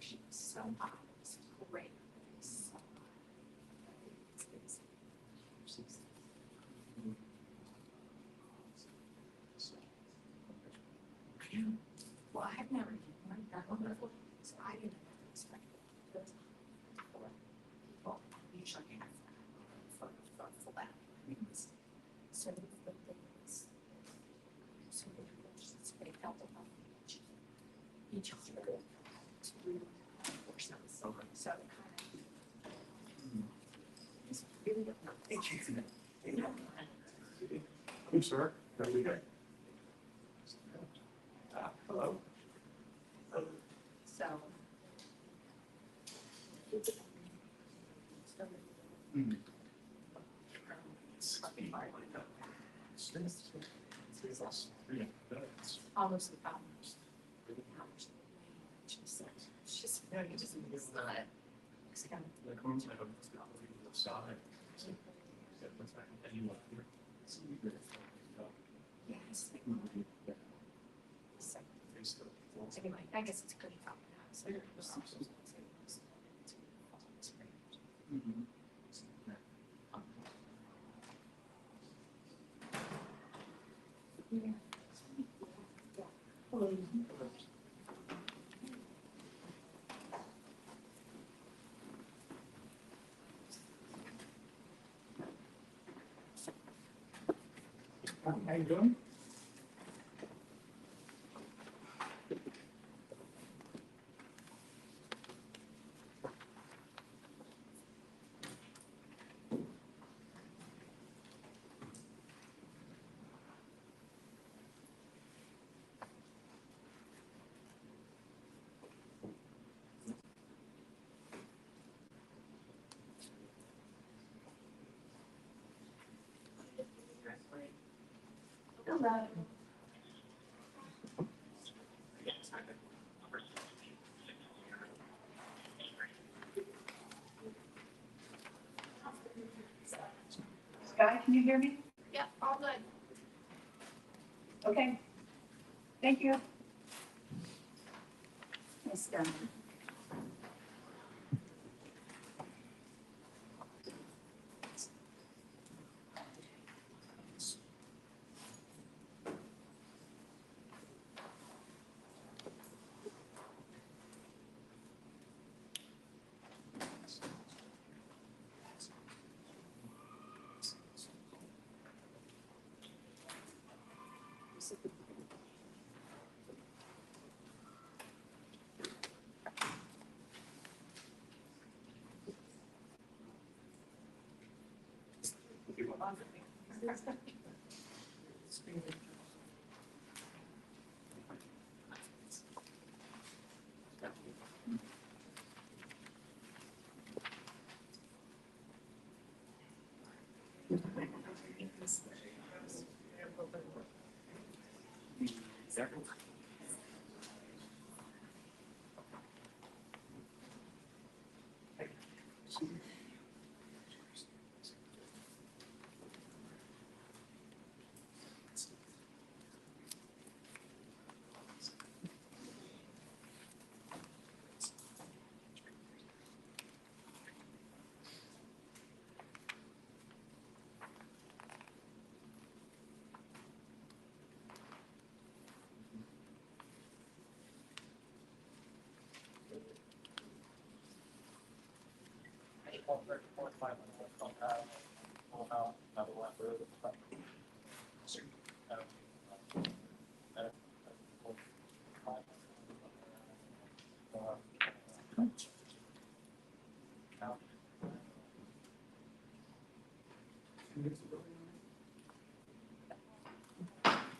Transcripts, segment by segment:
She's so hot. It's great. So hot. Well, I've never done that before, so I didn't expect it. Well, usually I have for that. So the things, so they felt about each other to portions. So it kind of it's really Hey, sir. How are you doing? Hello. so. Almost the hours. Just very just not. It's kind of. Like, I'm going to side. Yes. So anyway, I guess it's pretty common now. So yeah. How you doing? Hello. Sky, can you hear me? Yeah, all good. Okay. Thank you. Yes, done.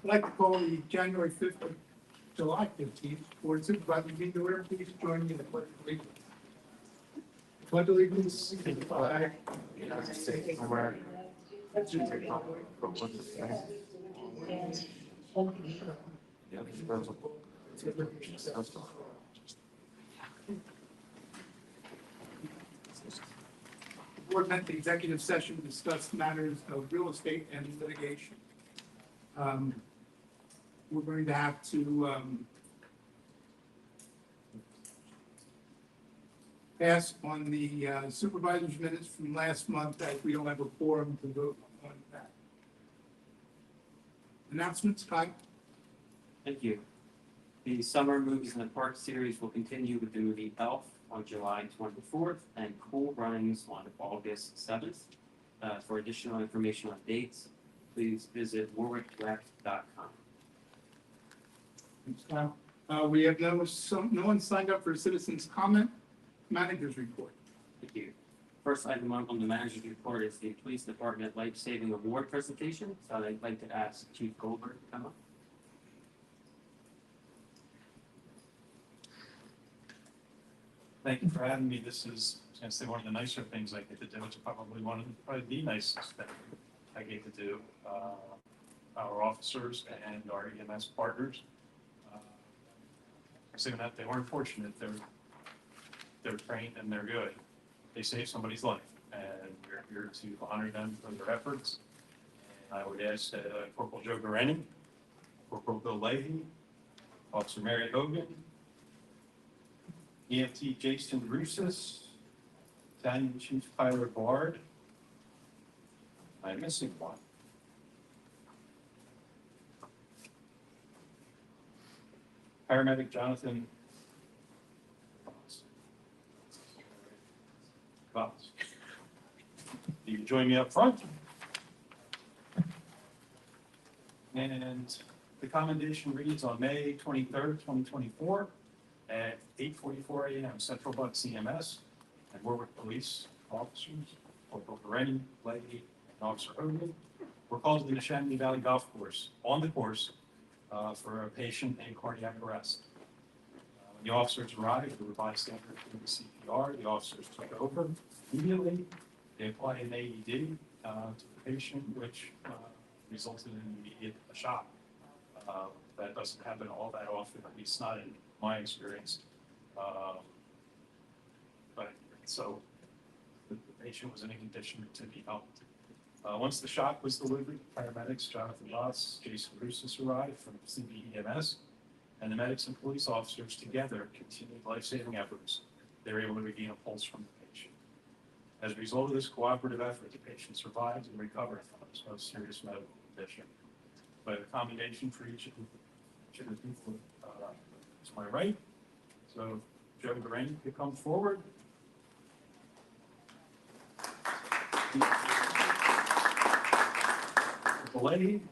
I'd like to call the January 5th of July 15th Board of Supervisors meeting to order. Please join me in the pledge of allegiance. Pledge allegiance to the flag of the United States of America, and to the republic for which it stands, one nation, indivisible, with liberty and justice for all. The board met the executive session to discuss matters of real estate and litigation. We're going to have to pass on the supervisor's minutes from last month, as we don't have a quorum to vote on that. Announcements, Kai? Thank you. The Summer Movies in the Park series will continue with the movie Elf on July 24th and Cool Runnings on August 7th. For additional information on dates, please visit warwickrec.com. Thanks, Kyle. We have no one signed up for a citizen's comment. Manager's report. Thank you. First item on the manager's report is the Police Department Life Saving Award presentation. So I'd like to ask Chief Goldberg to come up. Thank you for having me. This is, I was going to say, one of the nicer things I get to do. It's probably the nicest thing I get to do. Our officers and our EMS partners. Saying that they weren't fortunate. They're trained and they're good. They saved somebody's life, and we're here to honor them for their efforts. And I would ask Corporal Joe Guarini, Corporal Bill Leahy, Officer Mary Hogan, EMT Jason Russis, Battalion Chief Tyler Bard. I'm missing one. Paramedic Jonathan Voss. You can join me up front. And the commendation reads on May 23rd, 2024 at 8:44 a.m. Central Bucks CMS and Warwick Police officers, Corporal Guarini, Leahy, and Officer Hogan, were called to the Chamonix Valley Golf Course on the course for a patient in cardiac arrest. When the officers arrived, the bystander doing the CPR. The officers took over immediately. They applied an AED to the patient, which resulted in an immediate shock. That doesn't happen all that often, at least not in my experience. But so the patient was in a condition to be helped. Once the shock was delivered, paramedics Jonathan Voss, Jason Russis arrived from CBEMS, and the medics and police officers together continued life-saving efforts. They were able to regain a pulse from the patient. As a result of this cooperative effort, the patient survived and recovered from his most serious medical condition. But a commendation for each of the people to my right. So Joe Guarini could come forward. Leahy.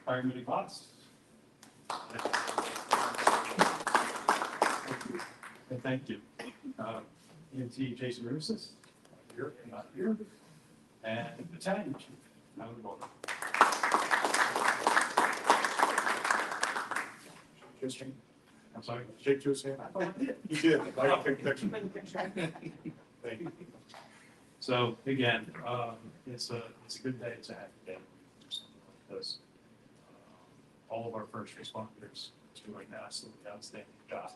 Paramedic Voss. And thank you. EMT Jason Russis, here and not here, and Battalion Chief Tyler Bard. I'm sorry, shake your hand. I did. You did. I picked picture. Thank you. So again, it's a good day to have today. Because all of our first responders do an absolutely outstanding job,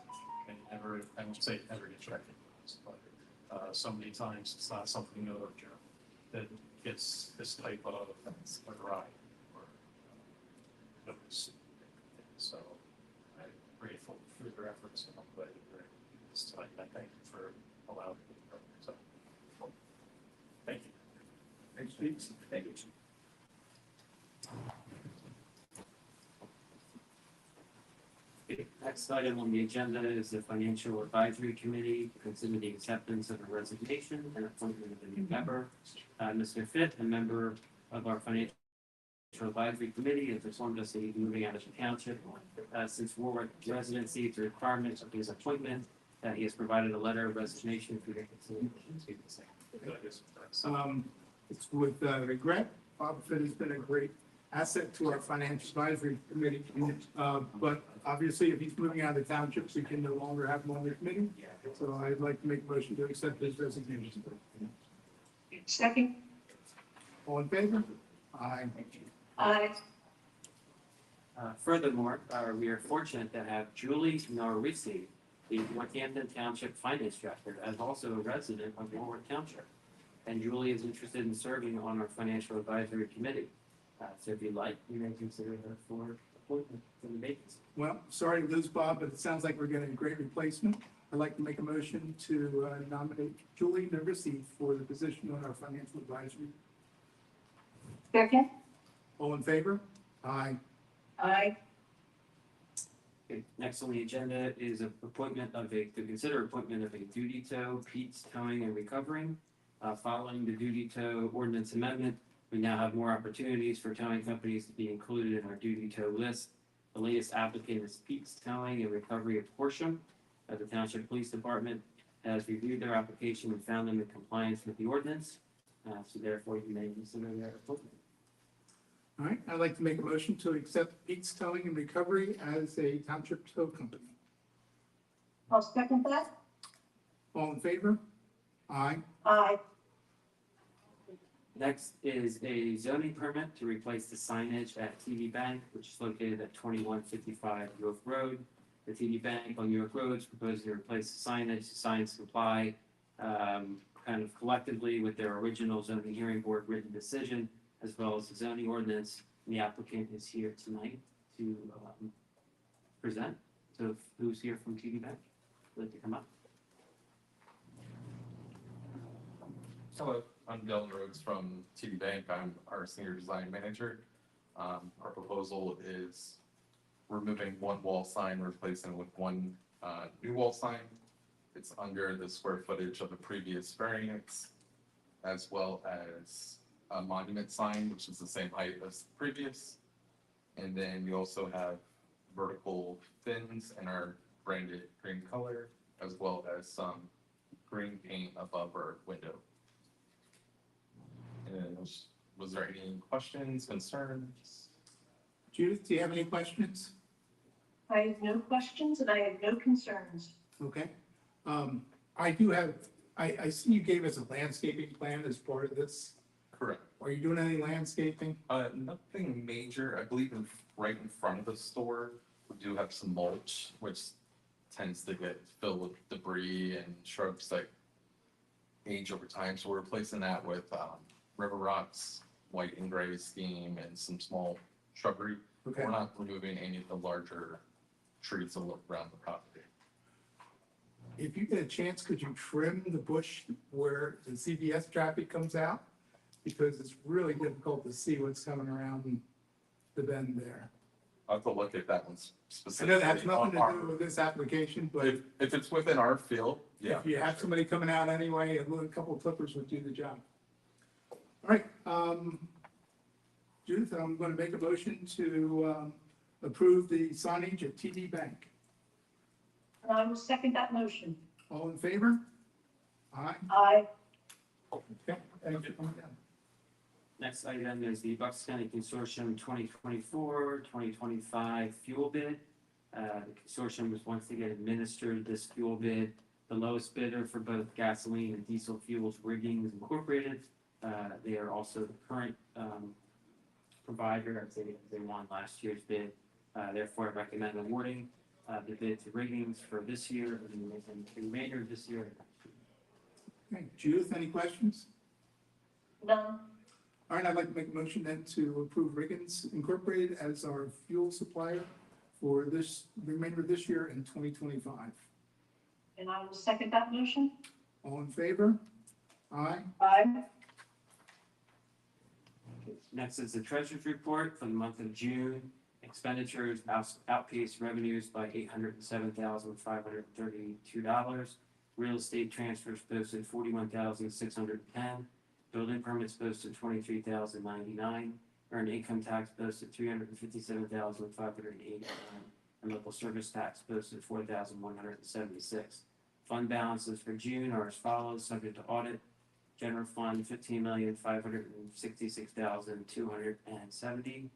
and never, I won't say it never gets recognized, but so many times it's not something other job that gets this type of notoriety or notice. So I'm grateful for their efforts, and I'm glad you're this tonight. I thank you for allowing me to go. So thank you. Thanks, Pete. Thank you. Next item on the agenda is the Financial Advisory Committee, consider the acceptance of a resignation and appointment of a new member. Mr. Fitz, a member of our Financial Advisory Committee, has informed us that he's moving out of the township. Since Warwick residency is a requirement of his appointment, that he has provided a letter of resignation for your consideration. It's with regret. Bob Fitz has been a great asset to our Financial Advisory Committee. But obviously, if he's moving out of the townships, we can no longer have him on the committee. So I'd like to make a motion to accept his resignation. Second. All in favor? Aye. Aye. Furthermore, we are fortunate to have Julie Norrisi, the Northampton Township Finance Director, as also a resident of Warwick Township. And Julie is interested in serving on our Financial Advisory Committee. So if you'd like, you may consider her for appointment to the vacancy. Well, sorry to lose Bob, but it sounds like we're getting a great replacement. I'd like to make a motion to nominate Julie Nervisi for the position on our Financial Advisory. Second? All in favor? Aye. Aye. Okay, next on the agenda is to consider appointment of a duty tow, Pete's Towing and Recovering. Following the duty tow ordinance amendment, we now have more opportunities for towing companies to be included in our duty tow list. The latest applicant is Pete's Towing and Recovery of Horsham. The Township Police Department has reviewed their application and found them in compliance with the ordinance. So therefore, you may consider their appointment. All right, I'd like to make a motion to accept Pete's Towing and Recovery as a township tow company. I'll second that. All in favor? Aye. Aye. Next is a zoning permit to replace the signage at TD Bank, which is located at 2155 York Road. The TD Bank on York Road is proposing to replace the signage. The signs comply kind of collectively with their original zoning hearing board written decision, as well as the zoning ordinance. And the applicant is here tonight to present. So who's here from TD Bank? Would like to come up? Hello, I'm Dylan Rhodes from TD Bank. I'm our senior design manager. Our proposal is removing one wall sign, replacing it with one new wall sign. It's under the square footage of the previous variance, as well as a monument sign, which is the same height as the previous. And then you also have vertical fins in our branded green color, as well as some green paint above our window. And was there any questions, concerns? Judith, do you have any questions? I have no questions and I have no concerns. Okay. I do have, I see you gave us a landscaping plan as part of this. Correct. Are you doing any landscaping? Nothing major. I believe right in front of the store, we do have some mulch, which tends to get filled with debris and shrubs that age over time. So we're replacing that with river rocks, white and gray scheme, and some small shrubbery. Okay. We're not removing any of the larger trees that look around the property. If you get a chance, could you trim the bush where the CVS traffic comes out? Because it's really difficult to see what's coming around the bend there. I'll have to look at that one I specifically. know that has nothing on to our- do with this application, but If it's within our field, yeah. if you have somebody coming out anyway, a couple of clippers would do the job. All right, Judith, I'm going to make a motion to approve the signage at TD Bank. And I will second that motion. All in favor? Aye. Aye. Okay, thank you for coming down. Next item is the Bucks County Consortium 2024-2025 fuel bid. The consortium was once again administered this fuel bid. The lowest bidder for both gasoline and diesel fuels, Riggings Incorporated. They are also the current provider. I'd say they won last year's bid. Therefore, I recommend awarding the bid to Riggings for this year and the remainder of this year. Okay, Judith, any questions? None. All right, I'd like to make a motion then to approve Riggins Incorporated as our fuel supplier for this, the remainder of this year in 2025. And I will second that motion. All in favor? Aye. Aye. Next is the treasurer's report for the month of June. Expenditures outpaced revenues by $807,532. Real estate transfers posted $41,610. Building permits posted $23,099. Earned income tax posted $357,589. And local service tax posted $4,176. Fund balances for June are as follows, subject to audit. General fund, $15,566,270.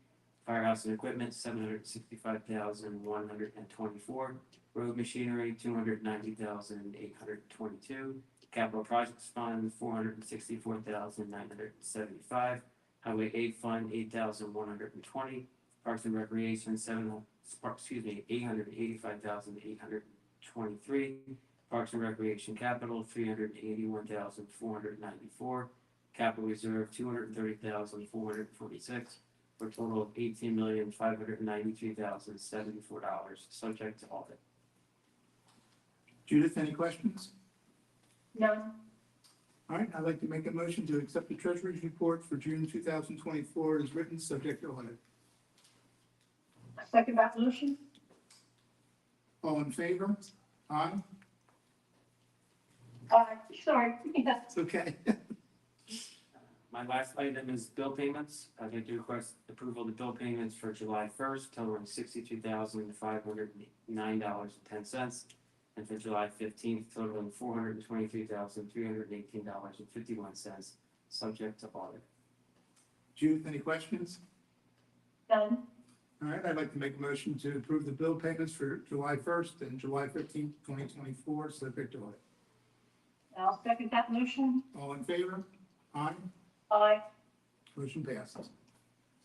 Firehouse and equipment, $765,124. Road machinery, $290,822. Capital projects fund, $464,975. Highway aid fund, $8,120. Parks and Recreation, $885,823. Parks and Recreation Capital, $381,494. Capital Reserve, $230,446, for a total of $18,593,074, subject to audit. Judith, any questions? None. All right, I'd like to make a motion to accept the treasurer's report for June 2024 as written, subject to audit. I second that motion. All in favor? Aye? Sorry, yes. It's okay. My last item is bill payments. I'd like to request approval of the bill payments for July 1st totaling $62,509.10, and for July 15th totaling $423,318.51, subject to audit. Judith, any questions? None. All right, I'd like to make a motion to approve the bill payments for July 1st and July 15th, 2024, subject to audit. I'll second that motion. All in favor? Aye? Aye. Motion passes.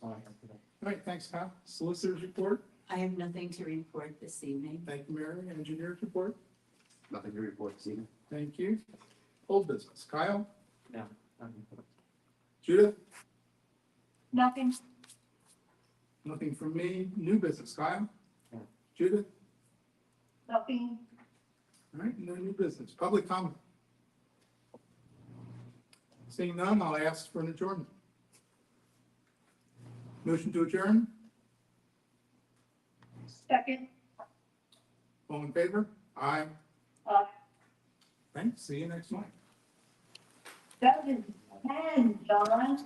All I have today. All right, thanks, Kyle. Solicitors report. I have nothing to report this evening. Thank you, Mary. Engineers report. Nothing to report this evening. Thank you. Old business. Kyle? No. Judith? Nothing. Nothing from me. New business. Kyle? Yeah. Judith? Nothing. All right, no new business. Public comment. Seeing none, I'll ask for an adjournment. Motion to adjourn. Second. All in favor? Aye. Aye. Thanks. See you next month. 7:10, John.